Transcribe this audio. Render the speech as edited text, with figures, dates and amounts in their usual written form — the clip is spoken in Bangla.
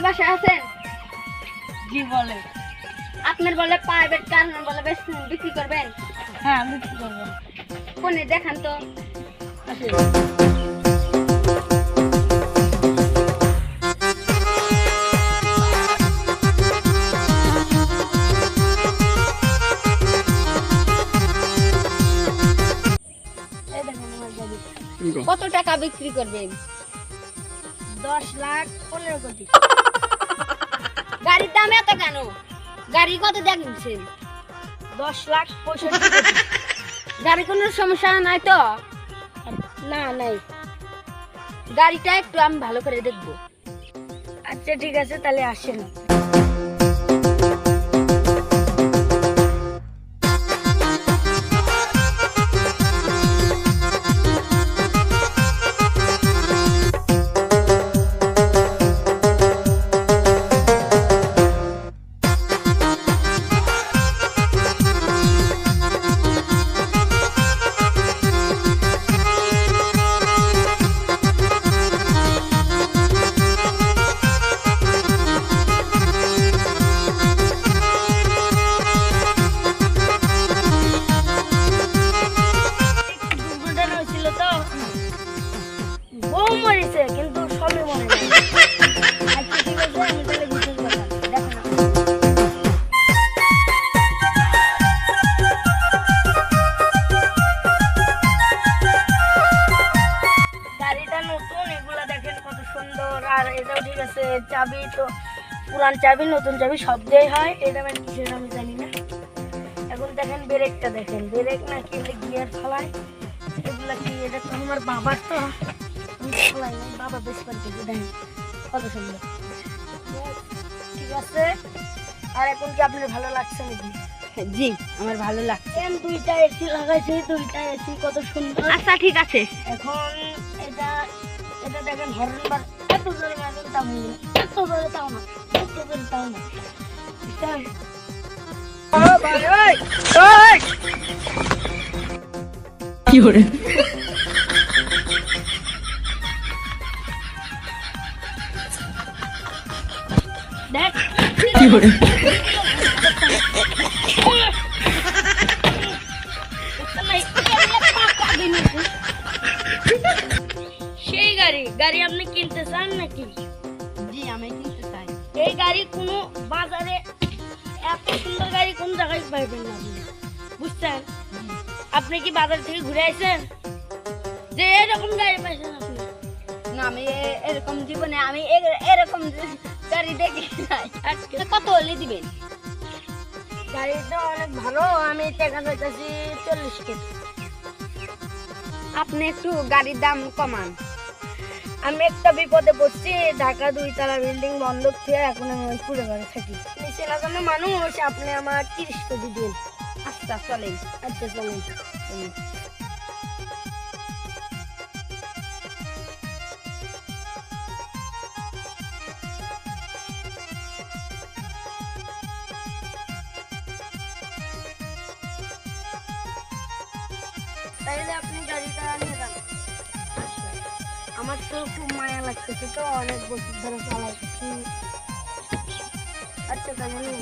বাসায় আছেন? জি বলে। আপনার বলে প্রাইভেট কার বলে বিক্রি করবেন? হ্যাঁ বিক্রি করবো। কোনে দেখান তো। আসে। কত টাকা বিক্রি করবেন? 10 লাখ 15 কোটি। গাড়ির দাম এত কেন? গাড়ি কত দেখছেন? 10 লাখ 65 কোটি। গাড়ি কোনো সমস্যা নাই তো? না নাই। গাড়িটা একটু আমি ভালো করে দেখবো। আচ্ছা ঠিক আছে তাহলে আসেন। বউ মরেছে কিন্তু সবই মনে নেই। আচ্ছা ঠিক আছে আমি তাহলে ভিতরে গেলাম। দেখো না। গাড়িটা নতুন, এগুলা দেখেন কত সুন্দর। আর এটাও ঠিক আছে, চাবি তো পুরান চাবি নতুন চাবি সব দিয়ে হয়। এটা মানে কিসের আমি জানি না। এখন দেখেন ব্রেকটা দেখেন, ব্রেক না কি গিয়ার ফেলায় এগুলা কি? এটা তো আমার বাবার, তো বাবা বেশ করতে দেখেন কত সুন্দর। ঠিক আছে। আর এখন কি আপনার ভালো লাগছে নাকি? জি আমার ভালো লাগছে। দুইটা এসি লাগাইছি, দুইটা এসি কত সুন্দর। আচ্ছা ঠিক আছে। এখন এটা এটা দেখেন হর্ন বার এত জোরে মারবেন তা ভুল, এত জোরে তাও না, এত জোরে তাও না। কি করে? দেখ কি করে? সেই গাড়ি গাড়ি আপনি কিনতে চান নাকি? জি আমি কিনতে চাই। এই গাড়ি কোনো বাজারে এত সুন্দর গাড়ি কোন জায়গায় পাইবেন না আপনি, বুঝছেন? আপনি কি বাজার থেকে ঘুরে আসেন যে এরকম গাড়ি পাইছেন আপনি? না আমি এরকম জীবনে আমি এরকম গাড়ি দেখি নাই। আজকে কত হলে দিবেন? গাড়িটা অনেক ভালো, আমি টাকা চাইতেছি 40 কোটি। আপনি একটু গাড়ির দাম কমান। আমি একটা বিপদে পড়ছি, ঢাকা 2 তলা বিল্ডিং বন্ধক থেকে এখন আমি ওই পুরো ঘরে থাকি। নিচে লাগানো মানুষ, আপনি আমার 30 কোটি দিন। আচ্ছা চলেন। আচ্ছা চলেন। তাইলে আপনি গাড়িটা নিয়ে যান। আমার তো খুব মায়া লাগতেছে, তো অনেক বছর ধরে চালাচ্ছি। আচ্ছা তাহলে